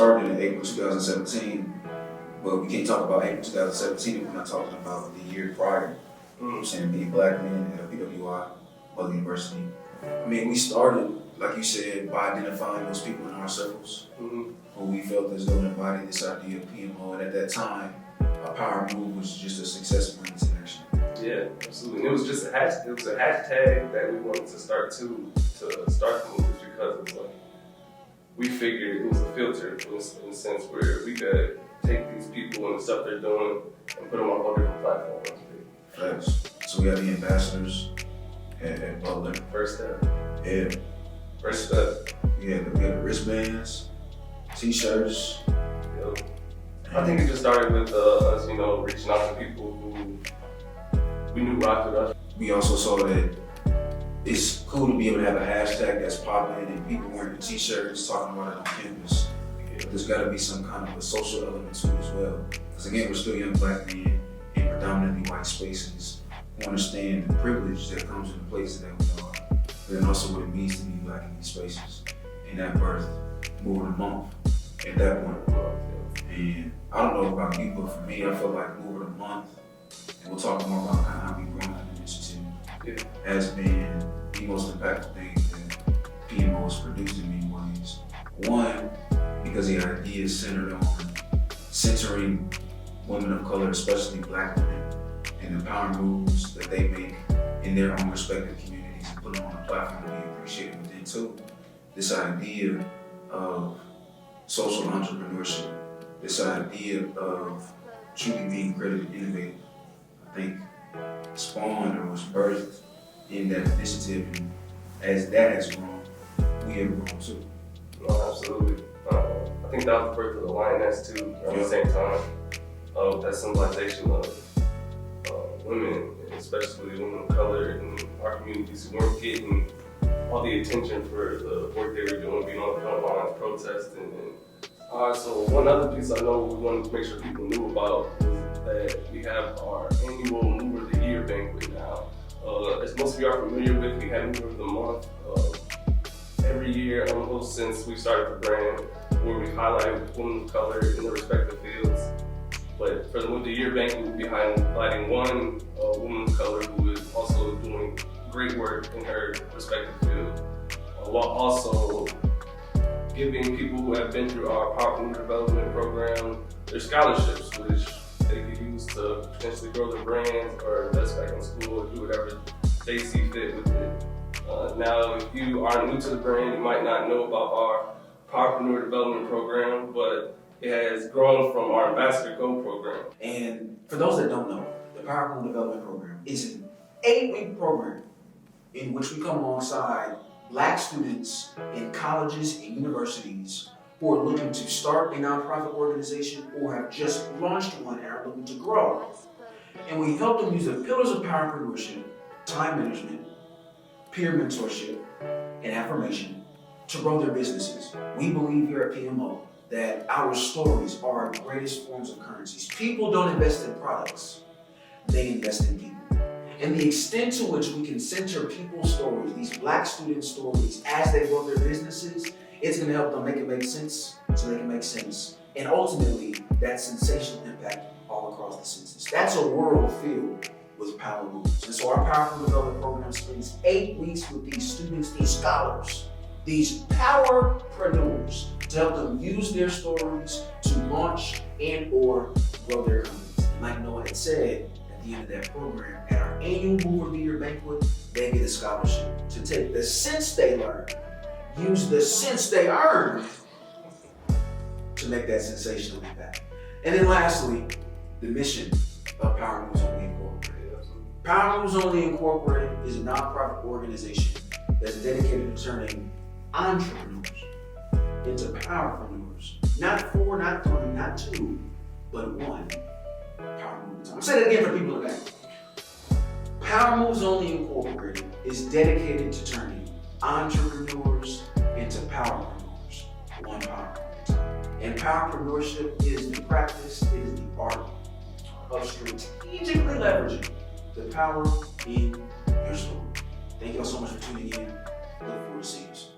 started in April 2017, but we can't talk about April 2017 if we're not talking about the year prior. I'm saying being black men at PWI, Butler University. I mean, we started, like you said, by identifying those people in our circles who we felt as though embodied this idea of PMO. And at that time, a power move was just a success-oriented action. Yeah, absolutely. And it was just a hashtag that we wanted to start to start the movement because it was like, we figured it was a filter in a sense where we could take these people and the stuff they're doing and put them on all different platforms. Facts. So we have the ambassadors at Butler. First step. Yeah. First step. We have the wristbands, t-shirts. Yep. I think it just started with us, reaching out to people who we knew rocked with us. We also saw that it's cool to be able to have a hashtag that's popping and people wearing the t-shirts talking about it on campus. But there's got to be some kind of a social element to it as well. Because again, we're still young black men in predominantly white spaces who understand the privilege that comes in the places that we are, but then also what it means to be black in these spaces. And that birthed Move of the Month at that point. And I don't know about you, but for me, I feel like Move of the Month, and we'll talk more about kind of how we run that initiative, has been the most impactful thing that PMO has produced in many ways. One, because the idea is centered on centering women of color, especially black women, and the power moves that they make in their own respective communities and put them on a platform to be appreciated. But then two, this idea of social entrepreneurship, this idea of truly being credited innovative, I think spawned or was birthed in that initiative, and as that has grown, we have grown too. No, absolutely. I think that was the birth of the Lioness too, at the same time. That symbolization of women, especially women of color in our communities who weren't getting all the attention for the work they were doing, being on the front lines, protesting. So one other piece I know we wanted to make sure people knew about was that we have our annual Mover of the Year banquet now. As most of you are familiar with, we had Mover of the Month every year almost since we started the brand, where we highlight women of color in their respective fields. But for the Mover of the Year banquet, we'll be highlighting one woman of color who is also doing great work in her respective field, while also giving people who have been through our powerpreneur development program their scholarships, which they can use to potentially grow their brands or invest back in school or do whatever they see fit with it. Now, if you are new to the brand, you might not know about our powerpreneur development program, but it has grown from our Ambassador Go program. And for those that don't know, the Powerpreneur Development Program is an 8-week program in which we come alongside black students in colleges and universities who are looking to start a nonprofit organization or have just launched one and are looking to grow. And we help them use the pillars of powerpreneurship, time management, peer mentorship, and affirmation to grow their businesses. We believe here at PMO that our stories are our greatest forms of currencies. People don't invest in products, they invest in people. And the extent to which we can center people's stories, these black student stories, as they grow their businesses, it's going to help them make it make sense so they can make sense. And ultimately, that sensational impact all across the senses. That's a world filled with power moves. And so our Powerful Development Program spends 8 weeks with these students, these scholars, these powerpreneurs, to help them use their stories to launch and or grow their companies. And like Noah had said, at the end of that program, at our annual Mover of the Year banquet, they get a scholarship to take the sense they learned, use the sense they earned to make that sensational impact. And then lastly, the mission of Power Moves Only Incorporated. Power Moves Only Incorporated is a nonprofit organization that's dedicated to turning entrepreneurs into powerpreneurs. Not 4, not 3, not 2, but 1 power move at a time. I'll say that again for people in the back. Power Moves Only Incorporated is dedicated to turning entrepreneurs into powerpreneurs, 1 power at a time. And powerpreneurship is the practice, it is the art of strategically leveraging the power in your story. Thank you all so much for tuning in. Look forward to seeing you soon.